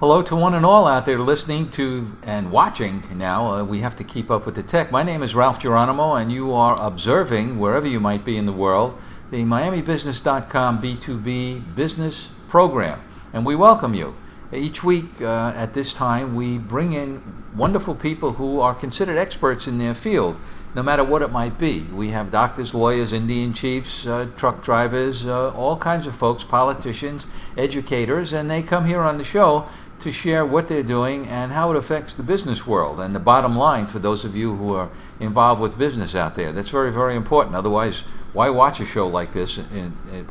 Hello to one and all out there listening to and watching now. We have to keep up with the tech. My name is Ralph Geronimo, and you are observing, wherever you might be in the world, the MiamiBusiness.com B2B business program. And we welcome you. Each week at this time, we bring in wonderful people who are considered experts in their field, no matter what it might be. We have doctors, lawyers, Indian chiefs, truck drivers, all kinds of folks, politicians, educators, and they come here on the show to share what they're doing and how it affects the business world and the bottom line for those of you who are involved with business out there. That's very, very important. Otherwise, why watch a show like this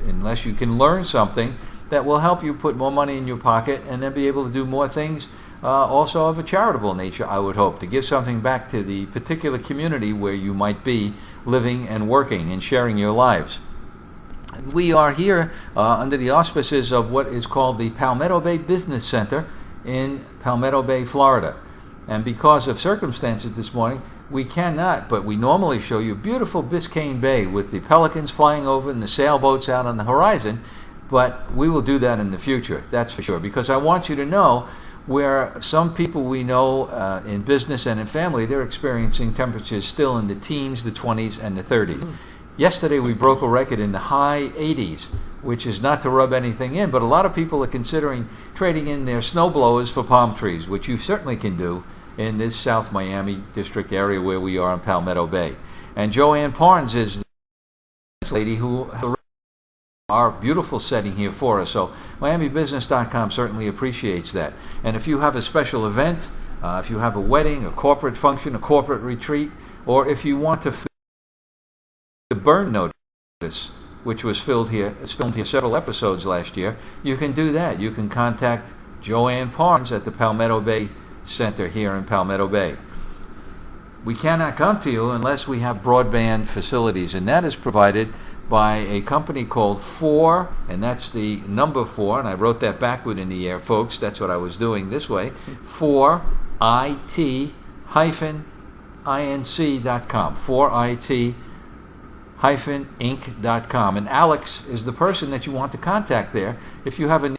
unless you can learn something that will help you put more money in your pocket and then be able to do more things also of a charitable nature, I would hope, to give something back to the particular community where you might be living and working and sharing your lives. We are here under the auspices of what is called the Palmetto Bay Business Center in Palmetto Bay, Florida. And because of circumstances this morning, we cannot, but we normally show you beautiful Biscayne Bay with the pelicans flying over and the sailboats out on the horizon, but we will do that in the future, that's for sure, because I want you to know where some people we know in business and in family, they're experiencing temperatures still in the teens, the 20s, and the 30s. Yesterday we broke a record in the high 80s, which is not to rub anything in, but a lot of people are considering trading in their snow blowers for palm trees, which you certainly can do in this South Miami district area where we are in Palmetto Bay. And Joanne Parnes is the lady who our beautiful setting here for us. So MiamiBusiness.com certainly appreciates that. And if you have a special event, if you have a wedding, a corporate function, a corporate retreat, or if you want to the burn notice, which was filmed here several episodes last year, you can do that. You can contact Joanne Parnes at the Palmetto Bay Center here in Palmetto Bay. We cannot come to you unless we have broadband facilities, and that is provided by a company called 4, and that's the number 4, and I wrote that backward in the air, folks. That's what I was doing this way. 4IT-inc.com. 4IT-inc.com. And Alex is the person that you want to contact there if you have a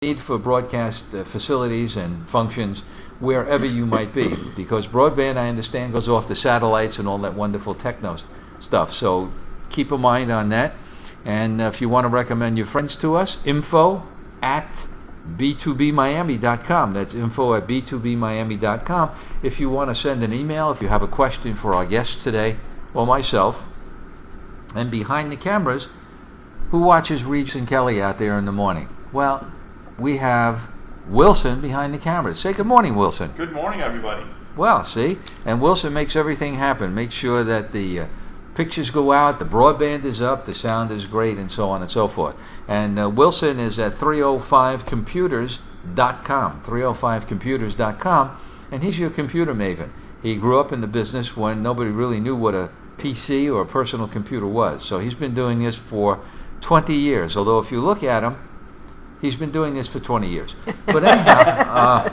need for broadcast facilities and functions wherever you might be, because broadband, I understand, goes off the satellites and all that wonderful techno stuff. So keep a mind on that. And if you want to recommend your friends to us, info@b2bmiami.com. That's info@b2bmiami.com. If you want to send an email, if you have a question for our guests today or myself. And behind the cameras, who watches Regis and Kerley out there in the morning? Well, we have Wilson behind the cameras. Say good morning, Wilson. Good morning, everybody. Well, see, and Wilson makes everything happen. Make sure that the pictures go out, the broadband is up, the sound is great, and so on and so forth. And Wilson is at 305computers.com, 305computers.com, and he's your computer maven. He grew up in the business when nobody really knew what a PC or a personal computer was. So he's been doing this for 20 years, although if you look at him, he's been doing this for 20 years. But anyhow,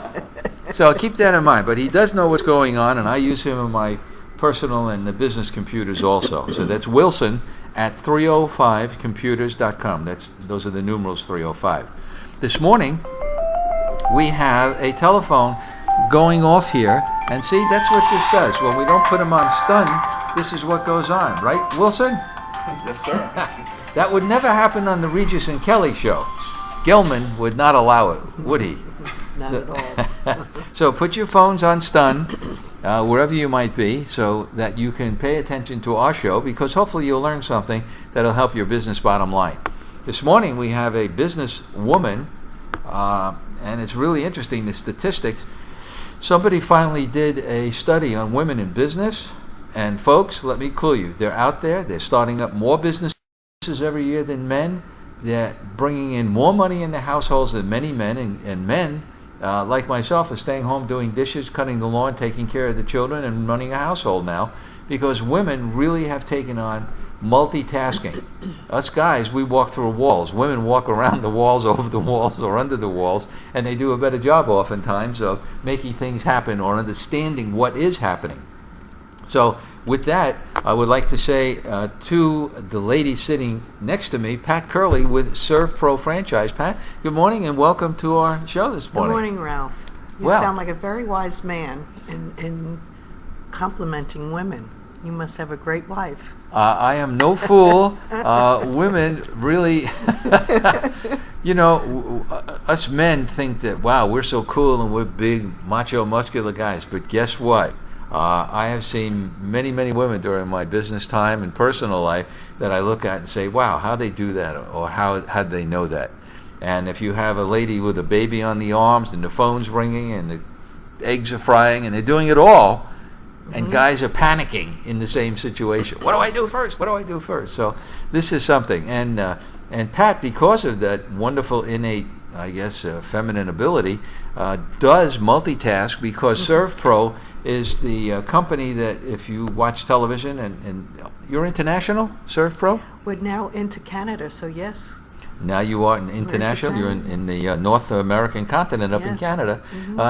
so keep that in mind. But he does know what's going on, and I use him in my personal and the business computers also. So that's Wilson at 305computers.com. Those are the numerals 305. This morning, we have a telephone going off here, and see, that's what this does. When we don't put him on stun, this is what goes on, right, Wilson? Yes, sir. That would never happen on the Regis and Kerley show. Gelman would not allow it, would he? Not at all. So put your phones on stun, wherever you might be, so that you can pay attention to our show, because hopefully you'll learn something that'll help your business bottom line. This morning we have a business woman, and it's really interesting, the statistics. Somebody finally did a study on women in business, and folks, let me clue you, they're out there, they're starting up more businesses every year than men. They're bringing in more money in the households than many men, and men, like myself, are staying home doing dishes, cutting the lawn, taking care of the children, and running a household now, because women really have taken on multitasking. Us guys, we walk through walls. Women walk around the walls, over the walls, or under the walls, and they do a better job oftentimes of making things happen or understanding what is happening. So with that, I would like to say to the lady sitting next to me, Pat Kerley with ServPro Franchise. Pat, good morning and welcome to our show this morning. Good morning, Ralph. You sound like a very wise man in complimenting women. You must have a great wife. I am no fool. Women really, us men think that, wow, we're so cool and we're big, macho, muscular guys. But guess what? I have seen many, many women during my business time and personal life that I look at and say, wow, how they do that, or how do they know that? And if you have a lady with a baby on the arms and the phone's ringing and the eggs are frying and they're doing it all, and guys are panicking in the same situation. What do I do first? What do I do first? So this is something. And Pat, because of that wonderful innate, I guess, feminine ability, does multitask because ServPro is the company that if you watch television, and you're international, ServPro? We're now into Canada, so yes. Now you are international. You're in the North American continent up in Canada.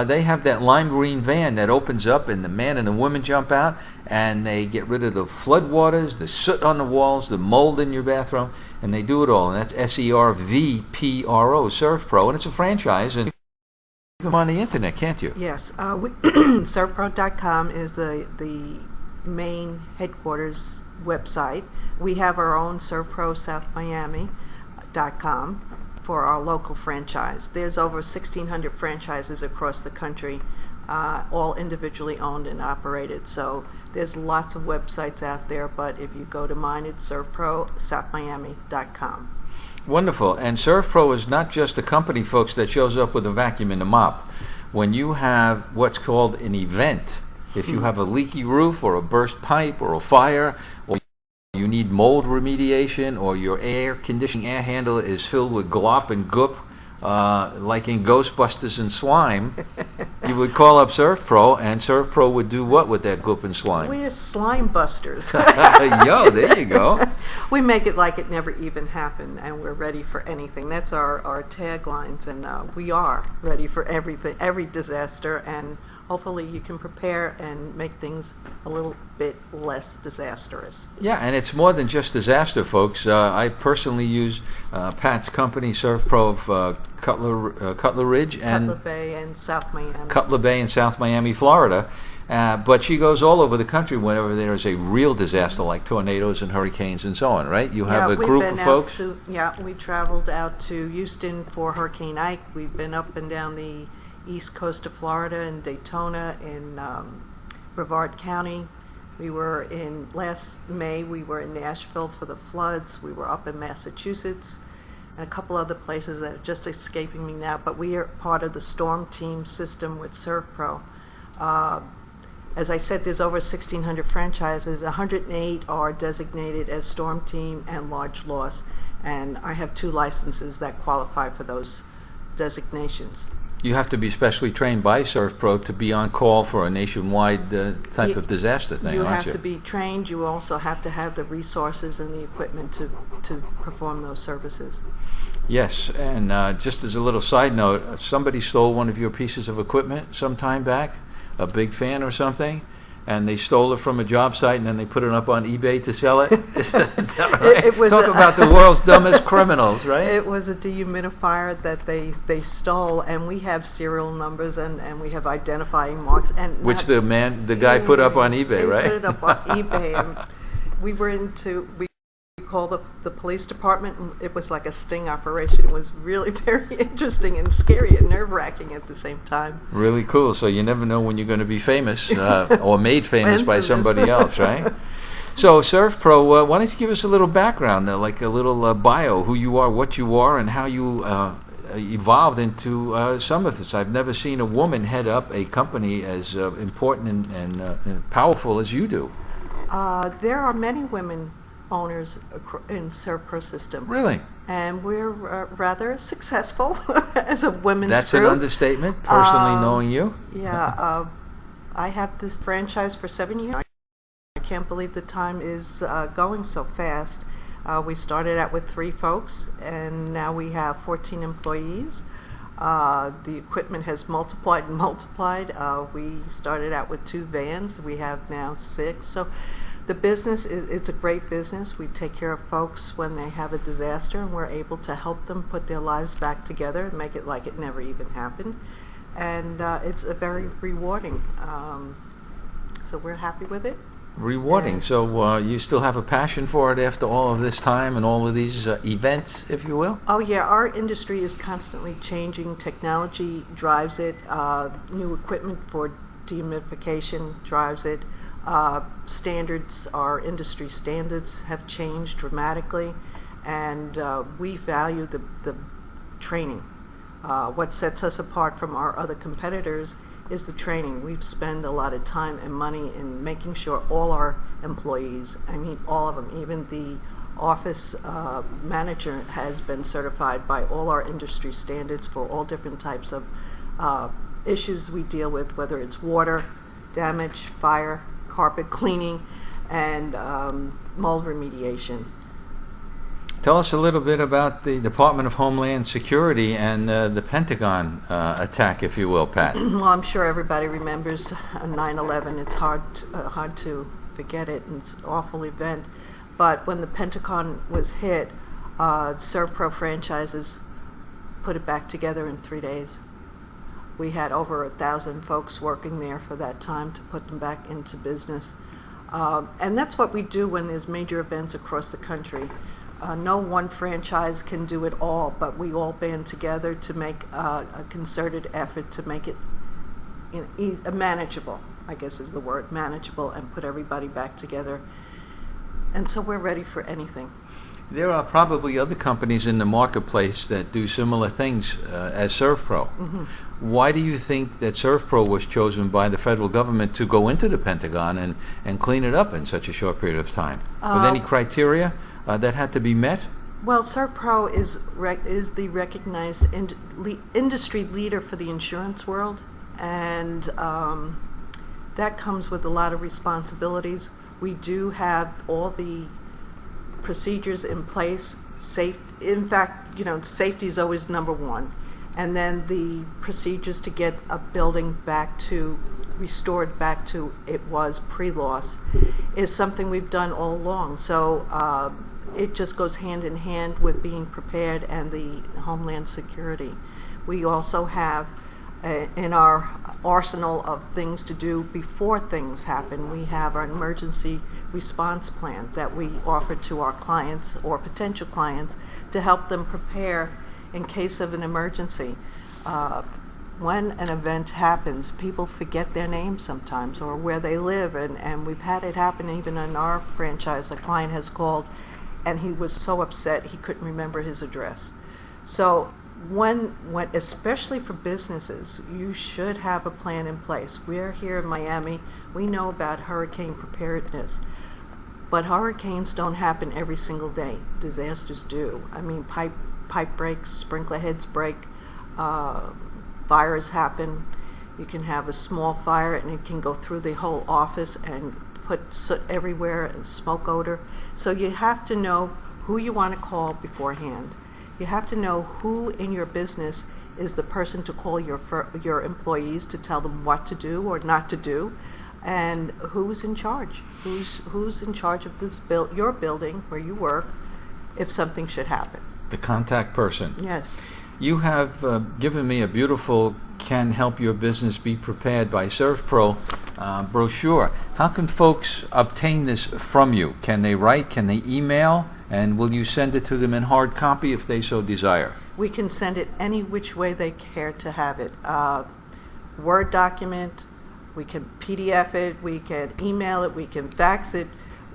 They have that lime green van that opens up and the man and the woman jump out and they get rid of the floodwaters, the soot on the walls, the mold in your bathroom, and they do it all. And that's ServPro, ServPro, and it's a franchise. And you can come on the internet, can't you? Yes. ServPro.com is the main headquarters website. We have our own ServPro South Miami. .com for our local franchise. There's over 1,600 franchises across the country, all individually owned and operated. So there's lots of websites out there, but if you go to mine, it's ServProSouthMiami.com. Wonderful. And ServPro is not just a company, folks, that shows up with a vacuum and a mop. When you have what's called an event, if you have a leaky roof or a burst pipe or a fire, or you need mold remediation, or your air conditioning air handler is filled with glop and goop, like in Ghostbusters and slime, you would call up ServPro, and ServPro would do what with that goop and slime? We're slime busters. Yo, there you go. We make it like it never even happened, and we're ready for anything. That's our taglines, and we are ready for everything, every disaster, and hopefully you can prepare and make things a little bit less disastrous. Yeah, and it's more than just disaster, folks. I personally use Pat's company, ServPro of Cutler Ridge and Cutler Bay and South Miami. Cutler Bay in South Miami, Florida. But she goes all over the country whenever there is a real disaster like tornadoes and hurricanes and so on, right? You have a group of folks? We traveled out to Houston for Hurricane Ike. We've been up and down the east coast of Florida, in Daytona, in Brevard County. We were last May, we were in Nashville for the floods. We were up in Massachusetts and a couple other places that are just escaping me now, but we are part of the storm team system with ServPro. As I said, there's over 1,600 franchises. 108 are designated as storm team and large loss, and I have 2 licenses that qualify for those designations. You have to be specially trained by ServPro to be on call for a nationwide type of disaster thing, aren't you? You have to be trained. You also have to have the resources and the equipment to perform those services. Yes, and just as a little side note, somebody stole one of your pieces of equipment some time back, a big fan or something, and they stole it from a job site and then they put it up on eBay to sell it. Is that right? Talk about the world's dumbest criminals, right? It was a dehumidifier that they stole, and we have serial numbers and we have identifying marks. And which the guy put up on eBay, right? Put it up on eBay. And we called the police department, and it was like a sting operation. It was really very interesting and scary and nerve-wracking at the same time. Really cool. So you never know when you're going to be famous or made famous by somebody else, right? So ServPro, why don't you give us a little background, like a little bio, who you are, what you are, and how you evolved into some of this. I've never seen a woman head up a company as important and powerful as you do. There are many women owners in ServPro system. Really? And we're rather successful as a women's That's group. An understatement, personally knowing you. Yeah. I have this franchise for 7 years. I can't believe the time is going so fast. We started out with 3 folks, and now we have 14 employees. The equipment has multiplied and multiplied. We started out with 2 vans. We have now 6. So the business it's a great business. We take care of folks when they have a disaster, and we're able to help them put their lives back together and make it like it never even happened. And it's a very rewarding. So we're happy with it. Rewarding. So you still have a passion for it after all of this time and all of these events, if you will? Oh yeah, our industry is constantly changing. Technology drives it. New equipment for dehumidification drives it. Standards, our industry standards have changed dramatically, and we value the training. What sets us apart from our other competitors is the training. We've spent a lot of time and money in making sure all our employees, I mean all of them, even the office manager has been certified by all our industry standards for all different types of issues we deal with, whether it's water damage, fire, carpet cleaning, and mold remediation. Tell us a little bit about the Department of Homeland Security and the Pentagon attack, if you will, Pat. Well, I'm sure everybody remembers 9/11. It's hard to forget it, and it's an awful event. But when the Pentagon was hit, ServPro franchises put it back together in 3 days. We had over 1,000 folks working there for that time to put them back into business. And that's what we do when there's major events across the country. No one franchise can do it all, but we all band together to make a concerted effort to make it manageable, I guess is the word, manageable, and put everybody back together. And so we're ready for anything. There are probably other companies in the marketplace that do similar things as ServPro. Mm-hmm. Why do you think that ServPro was chosen by the federal government to go into the Pentagon and clean it up in such a short period of time? With any criteria that had to be met? Well, ServPro is the recognized industry leader for the insurance world, and that comes with a lot of responsibilities. We do have all the procedures in place. In fact, safety is always number one. And then the procedures to get a building restored back to it was pre-loss is something we've done all along. So it just goes hand in hand with being prepared and the Homeland Security. We also have in our arsenal of things to do before things happen, we have our emergency response plan that we offer to our clients or potential clients to help them prepare in case of an emergency. When an event happens, people forget their names sometimes or where they live, and we've had it happen even in our franchise. A client has called and he was so upset he couldn't remember his address. So when especially for businesses, you should have a plan in place. We're here in Miami. We know about hurricane preparedness, but hurricanes don't happen every single day. Disasters do. I mean, pipe breaks, sprinkler heads break, fires happen. You can have a small fire and it can go through the whole office and put soot everywhere and smoke odor. So you have to know who you want to call beforehand. You have to know who in your business is the person to call your employees to tell them what to do or not to do, and who's in charge. Who's in charge of your building where you work if something should happen. The contact person. Yes. You have given me a beautiful Can Help Your Business Be Prepared by ServPro brochure. How can folks obtain this from you? Can they write? Can they email? And will you send it to them in hard copy if they so desire? We can send it any which way they care to have it. Word document, we can PDF it, we can email it, we can fax it.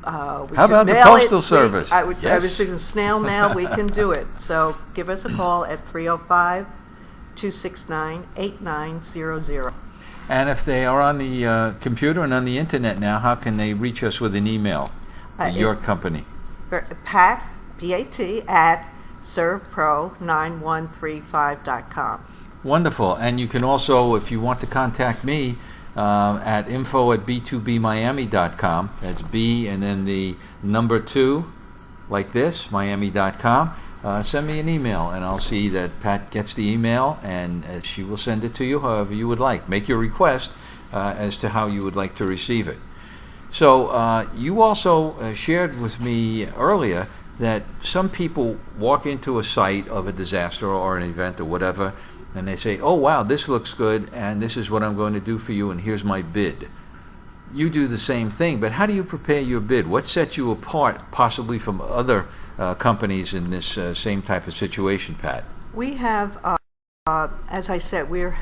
How about the Postal Service? I was thinking snail mail, we can do it. So give us a call at 305-269-8900. And if they are on the computer and on the internet now, how can they reach us with an email? Your company. Pat, P-A-T, at ServPro9135.com. Wonderful. And you can also, if you want to contact me, at info@b2bmiami.com. That's B and then the number 2, like this, miami.com. send me an email, and I'll see that Pat gets the email, and she will send it to you however you would like. Make your request as to how you would like to receive it. So you also shared with me earlier that some people walk into a site of a disaster or an event or whatever, and they say, oh wow, this looks good, and this is what I'm going to do for you, and here's my bid. You do the same thing, but how do you prepare your bid? What sets you apart possibly from other companies in this same type of situation, Pat? We have, as I said, we're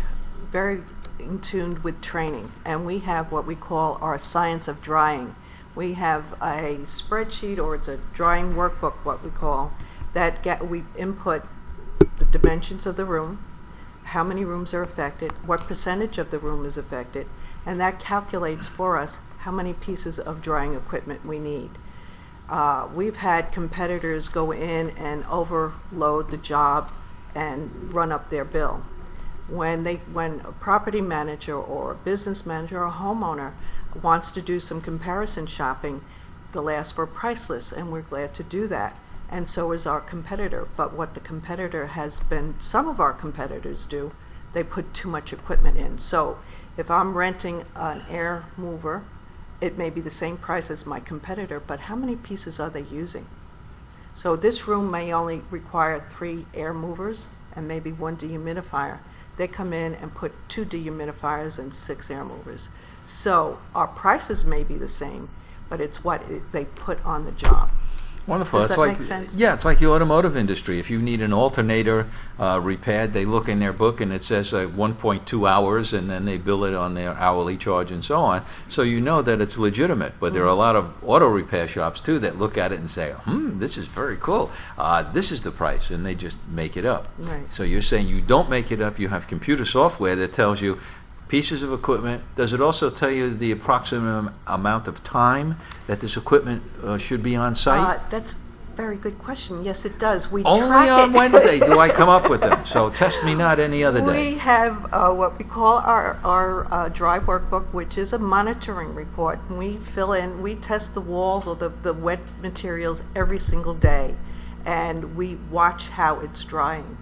very in tune with training, and we have what we call our science of drying. We have a spreadsheet, or it's a drying workbook, what we call, that we input the dimensions of the room, how many rooms are affected, what percentage of the room is affected, and that calculates for us how many pieces of drying equipment we need. We've had competitors go in and overload the job and run up their bill. When a property manager or a business manager or a homeowner wants to do some comparison shopping, they'll ask for a price list, and we're glad to do that. And so is our competitor. But what the competitor has been, some of our competitors do, they put too much equipment in. So if I'm renting an air mover, it may be the same price as my competitor, but how many pieces are they using? So this room may only require 3 air movers and maybe 1 dehumidifier. They come in and put 2 dehumidifiers and 6 air movers. So our prices may be the same, but it's what they put on the job. Wonderful. Does It's that like, make sense? yeah, it's like the automotive industry. If you need an alternator repaired, they look in their book and it says 1.2 hours, and then they bill it on their hourly charge and so on. So you know that it's legitimate. But there are a lot of auto repair shops too that look at it and say, this is very cool. This is the price, and they just make it up. Right. So you're saying you don't make it up. You have computer software that tells you pieces of equipment. Does it also tell you the approximate amount of time that this equipment should be on site? That's a very good question. Yes, it does. We Only track on it. Wednesday do I come up with them. So test me not any other day. We have what we call our dry workbook, which is a monitoring report. And we fill in, we test the walls or the wet materials every single day, and we watch how it's drying.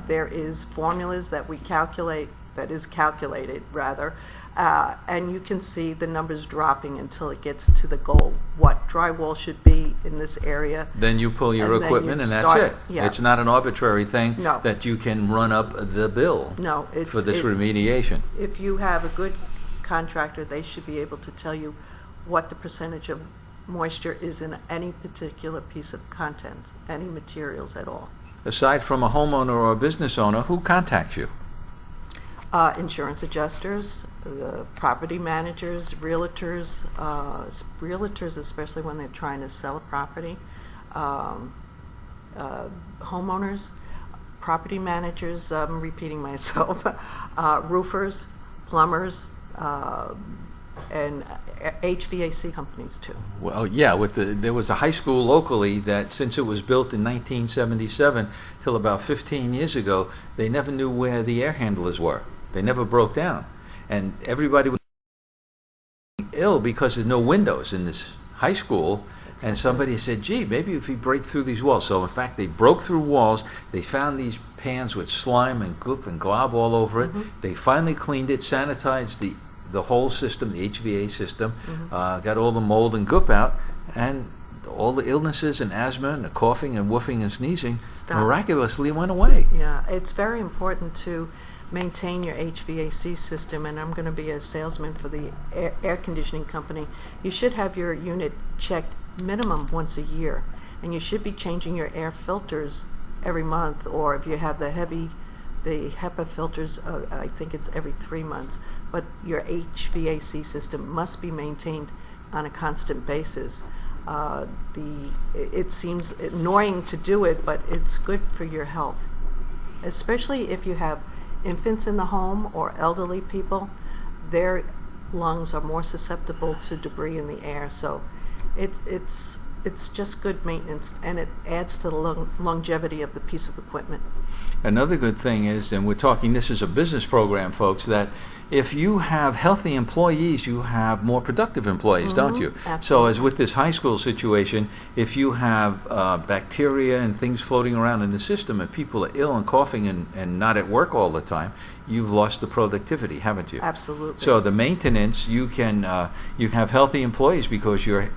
There is formulas that we calculate, that is calculated rather, and you can see the numbers dropping until it gets to the goal, what drywall should be in this area. Then you pull your And then equipment you and that's start- it. yeah. It's not an arbitrary thing No. that you can run up the bill No, it's for this remediation. If you have a good contractor, they should be able to tell you what the percentage of moisture is in any particular piece of content, any materials at all. Aside from a homeowner or a business owner, who contacts you? Insurance adjusters, property managers, realtors, especially when they're trying to sell a property, homeowners, property managers, I'm repeating myself, roofers, plumbers, and HVAC companies too. Well, yeah, there was a high school locally that, since it was built in 1977 till about 15 years ago, they never knew where the air handlers were. They never broke down, and everybody was ill because there's no windows in this high school. And somebody said, gee, maybe if we break through these walls. So in fact, they broke through walls. They found these pans with slime and goop and glob all over it. They finally cleaned it, sanitized the whole system, the HVA system, got all the mold and goop out, and all the illnesses and asthma and the coughing and woofing and sneezing Stopped. miraculously went away. Yeah, it's very important to maintain your HVAC system, and I'm going to be a salesman for the air conditioning company. You should have your unit checked minimum once a year, and you should be changing your air filters every month, or if you have the HEPA filters, I think it's every 3 months. But your HVAC system must be maintained on a constant basis. It seems annoying to do it, but it's good for your health, especially if you have infants in the home or elderly people. Their lungs are more susceptible to debris in the air, so it's just good maintenance, and it adds to the longevity of the piece of equipment. Another good thing is, and we're talking, this is a business program, folks, that if you have healthy employees, you have more productive employees, don't you? So Absolutely. as with this high school situation, if you have bacteria and things floating around in the system and people are ill and coughing and not at work all the time, you've lost the productivity, haven't you? Absolutely. So the maintenance, you can have healthy employees because your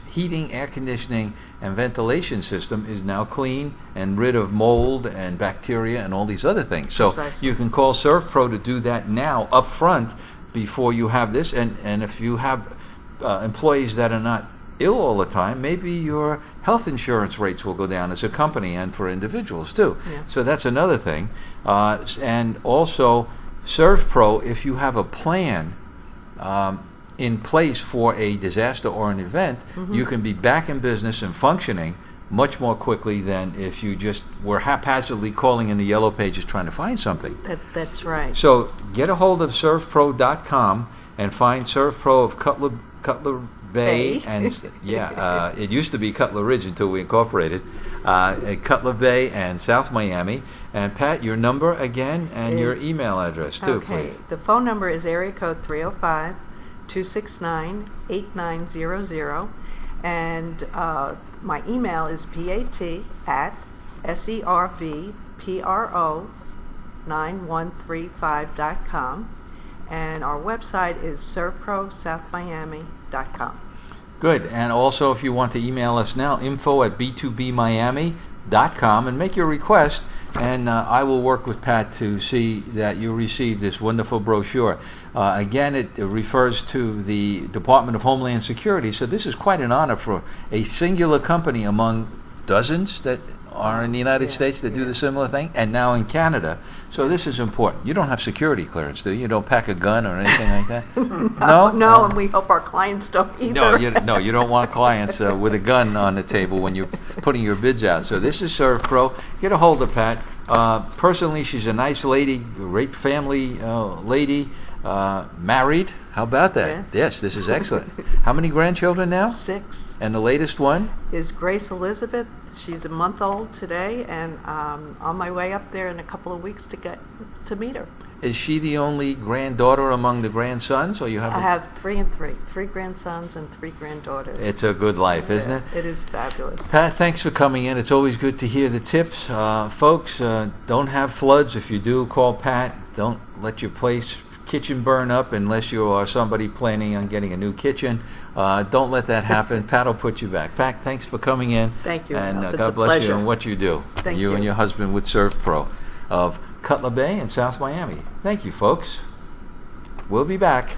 heating, air conditioning, and ventilation system is now clean and rid of mold and bacteria and all these other things. So Precisely. you can call ServPro to do that now up front before you have this. And if you have employees that are not ill all the time, maybe your health insurance rates will go down as a company and for individuals too. Yeah. So that's another thing. And also, ServPro, if you have a plan in place for a disaster or an event, you can be back in business and functioning much more quickly than if you just were haphazardly calling in the yellow pages trying to find something. That's right. So get a hold of ServPro.com and find ServPro of Cutler Bay, Bay. and it used to be Cutler Ridge until we incorporated at Cutler Bay and South Miami. And Pat, your number again and your email address too, Okay. please. The phone number is area code 305-269-8900, and my email is pat@servpro9135.com, and our website is servprosouthmiami.com. Good. And also, if you want to email us now, info@b2bmiami.com, and make your request, and I will work with Pat to see that you receive this wonderful brochure. Again, it refers to the Department of Homeland Security, so this is quite an honor for a singular company among dozens that are in the United States that do the similar thing, and now in Canada. So this is important. You don't have security clearance, do you? You don't pack a gun or anything like that? No? No, and we hope our clients don't either. No, you don't want clients with a gun on the table when you're putting your bids out. So this is ServPro. Get a hold of Pat. Personally, she's a nice lady, great family lady, married. How about that? Yes, this is excellent. How many grandchildren now? 6 And the latest one? is Grace Elizabeth. She's a month old today, and on my way up there in a couple of weeks to get to meet her. Is she the only granddaughter among the grandsons, or you have? I have 3 and 3 grandsons and 3 granddaughters. It's a good life, isn't it? It is fabulous. Pat, thanks for coming in. It's always good to hear the tips. Folks, don't have floods. If you do, call Pat. Don't let your kitchen burn up unless you are somebody planning on getting a new kitchen. Don't let that happen. Pat will put you back. Pat, thanks for coming in. Thank you, And Ralph. It's God a bless you pleasure. and what you do. Thank You you. and your husband with ServPro of Cutler Bay and South Miami. Thank you, folks. We'll be back.